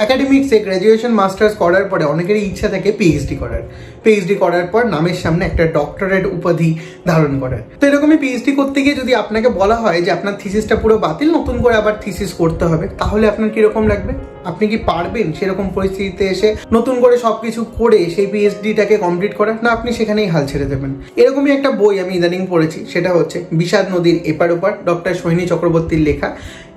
একাডেমিক্সে graduation masters করার পরে অনেকেরই ইচ্ছা থাকে পিএইচডি করার। পিএইচডি করার পর নামের সামনে একটা ডক্টরেট উপাধি ধারণ করার। তো এরকমই পিএইচডি করতে গিয়ে যদি আপনাকে বলা হয় যে আপনার থিসিসটা পুরো বাতিল, নতুন করে আবার থিসিস করতে হবে, তাহলে আপনার কিরকম লাগবে? আপনি কি পারবেন সেরকম পরিস্থিতিতে এসে নতুন করে সবকিছু করে সেই পিএইচডিটাকে কমপ্লিট করা? না, আপনি সেখানেই হাল ছেড়ে দেবেন। এরকমই একটা বই আমি ইদানিং পড়েছি, সেটা হচ্ছে বিষাদ নদীর এপার ওপার, ডক্টর সোহিনী চক্রবর্তীর লেখা,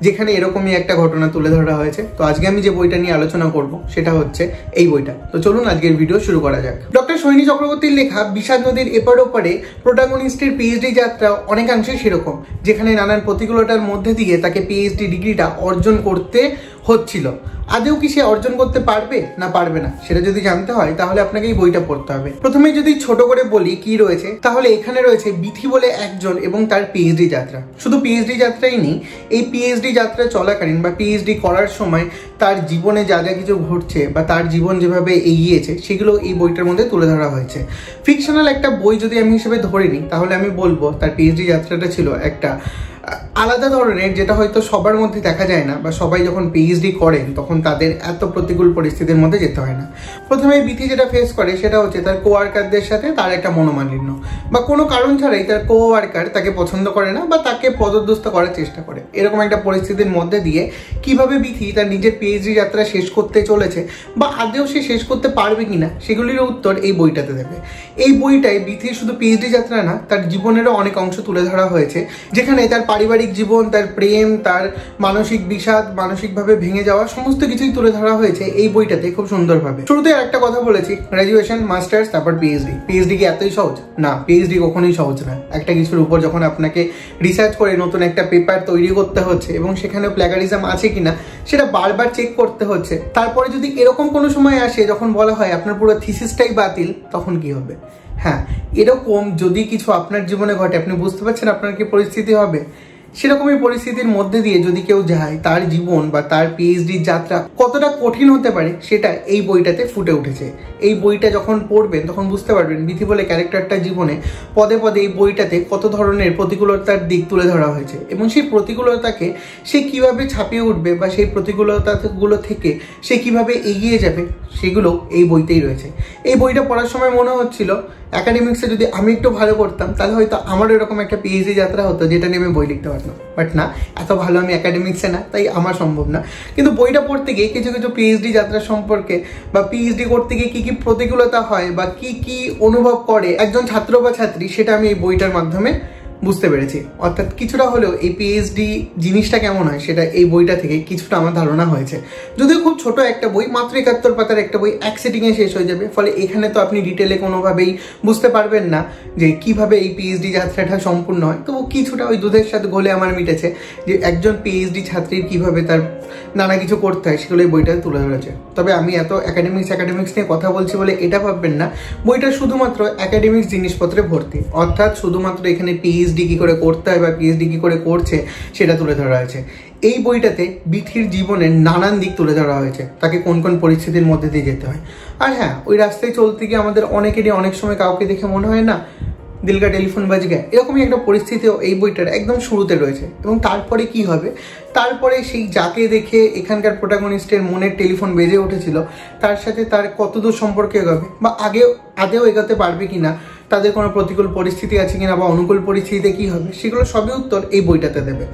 যেখানে এরকমই একটা ঘটনা তুলে ধরা হয়েছে। তো আজকে আমি যে বইটা নিয়ে আলোচনা করব সেটা হচ্ছে এই বইটা। তো চলুন আজকের ভিডিও শুরু করা যাক। ডক্টর সোহিনী চক্রবর্তীর লেখা বিষাদ নদীর এপার ওপারে প্রোটাগনিস্টের পিএইচডি যাত্রা অনেকাংশে সেরকম, যেখানে নানান প্রতিকূলতার মধ্যে দিয়ে তাকে পিএইচডি ডিগ্রিটা অর্জন করতে হচ্ছিল। আদৌ কি সে অর্জন করতে পারবে না পারবে না, সেটা যদি জানতে হয় তাহলে আপনাকে এই বইটা পড়তে হবে। প্রথমে যদি ছোট করে বলি কি রয়েছে, তাহলে এখানে রয়েছে বিথি বলে একজন এবং তার পিএইচডি যাত্রা। শুধু পিএইচডি যাত্রাই নেই, এই পিএইচডি যাত্রা চলাকালীন বা পিএইচডি করার সময় তার জীবনে যা যা কিছু ঘটছে বা তার জীবন যেভাবে এগিয়েছে সেগুলো এই বইটার মধ্যে তুলে ধরা হয়েছে। ফিকশনাল একটা বই যদি আমি হিসেবে ধরে নিই, তাহলে আমি বলবো তার পিএইচডি যাত্রাটা ছিল একটা আলাদা ধরনের, যেটা হয়তো সবার মধ্যে দেখা যায় না, বা সবাই যখন পিএইচডি করেন তখন তাদের এত প্রতিকূল পরিস্থিতির মধ্যে যেতে হয় না। প্রথমে বিথি যেটা ফেস করে সেটা হচ্ছে তার কোয়ার্কারদের সাথে তার একটা মনোমালিন্য, বা কোনো কারণ ছাড়াই তার কোয়ার্কার তাকে পছন্দ করে না বা তাকে পদদস্ত করার চেষ্টা করে। এরকম একটা পরিস্থিতির মধ্যে দিয়ে কিভাবে বিথি তার নিজের পিএইচডি যাত্রা শেষ করতে চলেছে বা আদৌ সে শেষ করতে পারবে কিনা, সেগুলির উত্তর এই বইটাতে দেবে। এই বইটায় বিথির শুধু পিএইচডি যাত্রা না, তার জীবনেরও অনেক অংশ তুলে ধরা হয়েছে, যেখানে তার পারিবারিক জীবন, তার প্রেম, তার মানসিক বিষাদ, মানসিকভাবে ভেঙে যাওয়া, সমস্ত কিছুই তুলে ধরা হয়েছে এই বইটাতে খুব সুন্দরভাবে। শুরুতে একটা কথা বলেছি, গ্র্যাজুয়েশন মাস্টার্স তারপর পিএইচডি। পিএইচডি কি এতই সহজ? না, পিএইচডি কখনোই সহজ না। একটা কিছুর উপর যখন আপনাকে রিসার্চ করে নতুন একটা পেপার তৈরি করতে হচ্ছে এবং সেখানে প্ল্যাগারিজম আছে কিনা সেটা বারবার চেক করতে হচ্ছে, তারপরে যদি এরকম কোনো সময় আসে যখন বলা হয় আপনার পুরো থিসিসটাই বাতিল, তখন কি হবে? হ্যাঁ, এরকম যদি কিছু আপনার জীবনে ঘটে, আপনি বুঝতে পারছেন আপনার কি পরিস্থিতি হবে। সেরকমই পরিস্থিতির মধ্যে দিয়ে যদি কেউ যায়, তার জীবন বা তার পিএইচডি যাত্রা কতটা কঠিন হতে পারে সেটা এই বইটাতে ফুটে উঠেছে। এই বইটা যখন পড়বেন তখন বুঝতে পারবেন বিথি বলে ক্যারেক্টারটা জীবনে পদে পদে এই বইটাতে কত ধরনের প্রতিকূলতার দিক তুলে ধরা হয়েছে, এবং সেই প্রতিকূলতাকে সে কিভাবে ছাপিয়ে উঠবে বা সেই প্রতিকূলতাগুলো থেকে সে কিভাবে এগিয়ে যাবে, সেগুলো এই বইতেই রয়েছে। এই বইটা পড়ার সময় মনে হচ্ছিল একাডেমিক্সে যদি আমি একটু ভালো করতাম তাহলে হয়তো আমার এরকম একটা পিএইচডি যাত্রা হতো যেটা নিয়ে আমি বই লিখতে পারতাম। বাট না, এত ভালো আমি একাডেমিক্সে না, তাই আমার সম্ভব না। কিন্তু বইটা পড়তে গিয়ে কিছু কিছু পিএইচডি যাত্রা সম্পর্কে বা পিএইচডি করতে গিয়ে কি কি প্রতিকূলতা হয় বা কি কি অনুভব করে একজন ছাত্র বা ছাত্রী, সেটা আমি এই বইটার মাধ্যমে বুঝতে পেরেছি। অর্থাৎ কিছুটা হলেও এই পিএইচডি জিনিসটা কেমন হয় সেটা এই বইটা থেকে কিছুটা আমার ধারণা হয়েছে। যদিও খুব ছোট একটা বই, মাত্র 71 পাতার একটা বই, এক সিটিংয়ে শেষ হয়ে যাবে। ফলে এখানে তো আপনি ডিটেলে কোনোভাবেই বুঝতে পারবেন না যে কিভাবে এই পিএইচডি যাত্রাটা সম্পূর্ণ হয়। তবু কিছুটা ওই দুধের সাথে ঘোলে আমার মিটেছে যে একজন পিএইচডি ছাত্রীর কিভাবে তার নানা কিছু করতে হয় সেগুলো এই বইটা তুলে ধরেছে। তবে আমি এত একাডেমিক্স নিয়ে কথা বলছি বলে এটা ভাববেন না, বইটা শুধুমাত্র একাডেমিক্স জিনিসপত্রে ভর্তি। অর্থাৎ শুধুমাত্র এখানে পিএইচডি কি করে করতে হয় বা পিএইচডি কি করে করছে সেটা তুলে ধরা হয়েছে। এই বইটাতে বিথির জীবনের নানান দিক তুলে ধরা হয়েছে, তাকে কোন কোন পরিস্থিতির মধ্যে দিয়ে যেতে হয়। আর হ্যাঁ, ওই রাস্তায় চলতে গিয়ে আমাদের অনেকেরই অনেক সময় কাউকে দেখে মনে হয় না দিল কা টেলিফোন বাজ গয়া, এরকমই একটা পরিস্থিতিও এই বইটার একদম শুরুতে রয়েছে। এবং তারপরে কি হবে, তারপরে সেই যাকে দেখে এখানকার প্রোটাগনিস্টের মনের টেলিফোন বেজে উঠেছিল তার সাথে তার কতদূর সম্পর্কে এগোবে বা আদেও এগোতে পারবে কিনা, তাদের কোনো প্রতিকূল পরিস্থিতি আছে কিনা বা অনুকূল পরিস্থিতিতে কি হবে, সেগুলো সবই উত্তর এই বইটাতে দেবে।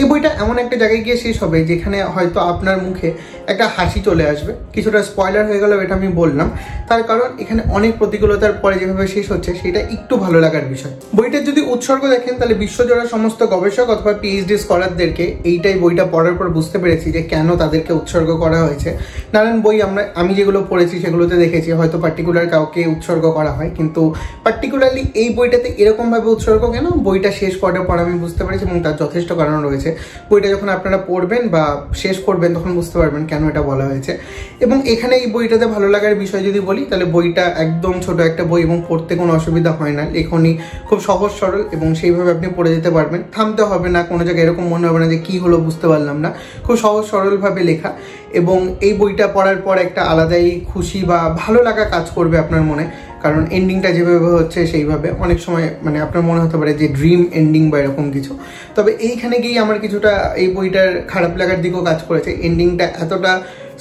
এই বইটা এমন একটা জায়গায় গিয়ে শেষ হবে যেখানে হয়তো আপনার মুখে একটা হাসি চলে আসবে। কিছুটা স্পয়লার হয়ে গেল এটা আমি বললাম, তার কারণ এখানে অনেক প্রতিকূলতার পরে যেভাবে শেষ হচ্ছে সেটা একটু ভালো লাগার বিষয়। বইটার যদি উৎসর্গ দেখেন তাহলে বিশ্বজোড়া সমস্ত গবেষক অথবা পিএইচডি স্কলারদেরকে এইটাই বইটা পড়ার পর বুঝতে পেরেছি যে কেন তাদেরকে উৎসর্গ করা হয়েছে। নানান বই আমি যেগুলো পড়েছি সেগুলোতে দেখেছি হয়তো পার্টিকুলার কাউকে উৎসর্গ করা হয়, কিন্তু পার্টিকুলারলি এই বইটাতে এরকমভাবে উৎসর্গ কেন, বইটা শেষ করার পর আমি বুঝতে পেরেছি এবং তার যথেষ্ট কারণ রয়েছে। বইটা যখন আপনারা পড়বেন বা শেষ করবেন তখন বুঝতে পারবেন কেন এটা বলা হয়েছে। এবং এখানে এই বইটাতে ভালো লাগার বিষয় যদি বলি তাহলে বইটা একদম ছোট একটা বই এবং পড়তে কোনো অসুবিধা হয় না। লেখনী খুব সহজ সরল এবং সেইভাবে আপনি পড়ে যেতে পারবেন, থামতে হবে না, কোনো জায়গায় এরকম মনে হবে না যে কি হলো বুঝতে পারলাম না। খুব সহজ সরলভাবে লেখা এবং এই বইটা পড়ার পর একটা আলাদাই খুশি বা ভালো লাগা কাজ করবে আপনার মনে, কারণ এন্ডিংটা যেভাবে হচ্ছে সেইভাবে অনেক সময় মানে আপনার মনে হতে পারে যে ড্রিম এন্ডিং বা এরকম কিছু। তবে এইখানে গিয়ে আমার কিছুটা এই বইটার খারাপ লাগার দিকেও কাজ করেছে। এন্ডিংটা এতটা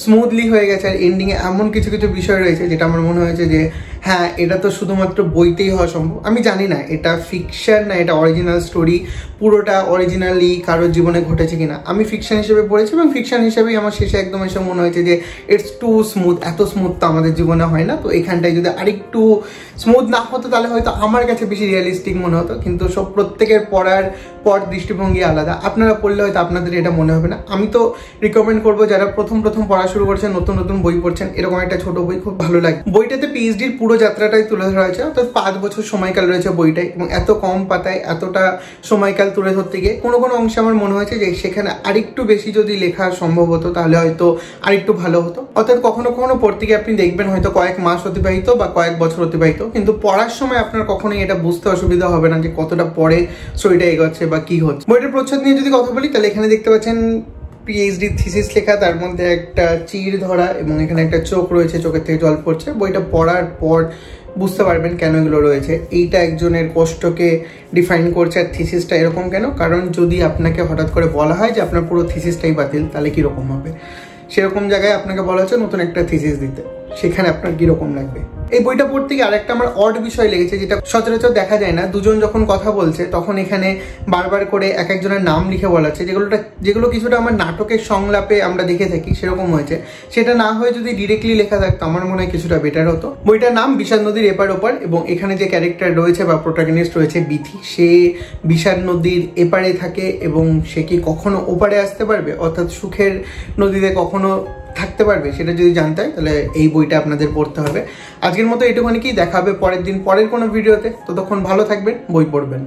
স্মুথলি হয়ে গেছে, আর এন্ডিংয়ে এমন কিছু কিছু বিষয় রয়েছে যেটা আমার মনে হয়েছে যে হ্যাঁ এটা তো শুধুমাত্র বইতেই হওয়া সম্ভব। আমি জানি না এটা ফিকশন না এটা অরিজিনাল স্টোরি, পুরোটা অরিজিনালি কারোর জীবনে ঘটেছে কিনা। আমি ফিকশন হিসেবে পড়েছি এবং ফিকশন হিসেবেই আমার শেষে একদম এসে মনে হয়েছে যে ইটস টু স্মুথ, এত স্মুথ তো আমাদের জীবনে হয় না। তো এখানটায় যদি আরেকটু স্মুথ না হতো তাহলে হয়তো আমার কাছে বেশি রিয়েলিস্টিক মনে হতো, কিন্তু সব প্রত্যেকের পড়ার পর দৃষ্টিভঙ্গি আলাদা। আপনারা পড়লে হয়তো আপনাদের এটা মনে হবে না। আমি তো রিকমেন্ড করবো যারা প্রথম পড়া শুরু করছেন, নতুন নতুন বই পড়ছেন, এরকম একটা ছোট বই খুব ভালো লাগে। বইটাতে পিএইচডির পুরো যাত্রাটাই তুলে ধরা হয়েছে, অর্থাৎ 5 বছর সময়কাল রয়েছে বইটাই, এবং এত কম পাতায় এতটা সময়কাল তুলে ধরতে গিয়ে কোনো কোনো অংশে আমার মনে হয়েছে যে সেখানে আরেকটু বেশি যদি লেখা সম্ভব হতো তাহলে হয়তো আরেকটু ভালো হতো। অর্থাৎ কখনো কখনো পড়তে গিয়ে আপনি দেখবেন হয়তো কয়েক মাস অতিবাহিত বা কয়েক বছর অতিবাহিত, কিন্তু পড়ার সময় আপনার কখনোই এটা বুঝতে অসুবিধা হবে না যে কতটা পরে স্টোরিটা এগোচ্ছে বা কি হচ্ছে। বইটার প্রচ্ছদ নিয়ে যদি কথা বলি তাহলে এখানে দেখতে পাচ্ছেন পিএইচডি থিসিস লেখা, তার মধ্যে একটা চির ধরা এবং এখানে একটা চোখ রয়েছে, চোখের থেকে জল পড়ছে। বইটা পড়ার পর বুঝতে পারবেন কেন এগুলো রয়েছে। এইটা একজনের কষ্টকে ডিফাইন করছে, আর থিসিসটা এরকম কেন, কারণ যদি আপনাকে হঠাৎ করে বলা হয় যে আপনার পুরো থিসিসটাই বাতিল তাহলে কীরকম হবে। সেরকম জায়গায় আপনাকে বলা হচ্ছে নতুন একটা থিসিস দিতে, সেখানে আপনার কীরকম লাগবে। এই বইটা পড়তে গিয়ে আরেকটা আমার অড বিষয় লেগেছে যেটা সচরাচর দেখা যায় না। দুজন যখন কথা বলছে তখন এখানে বারবার করে এক একজনের নাম লিখে বলা হচ্ছে, যেগুলো কিছুটা আমার নাটকের সংলাপে আমরা দেখে থাকি সেরকম হয়েছে। সেটা না হয়ে যদি ডিরেক্টলি লেখা থাকতো আমার মনে হয় কিছুটা বেটার হতো। বইটার নাম বিষাদ নদীর এপার ওপার, এবং এখানে যে ক্যারেক্টার রয়েছে বা প্রোটাগনিস্ট রয়েছে বিথি, সে বিষাদ নদীর এপারে থাকে এবং সে কি কখনো ওপারে আসতে পারবে, অর্থাৎ সুখের নদীতে কখনো থাকতে পারবে, সেটা যদি জানতে হয় তাহলে এই বইটা আপনাদের পড়তে হবে। আজকের মতো এটুখানি কি, দেখা হবে পরের দিন পরের কোনো ভিডিওতে। ততক্ষণ ভালো থাকবেন, বই পড়বেন।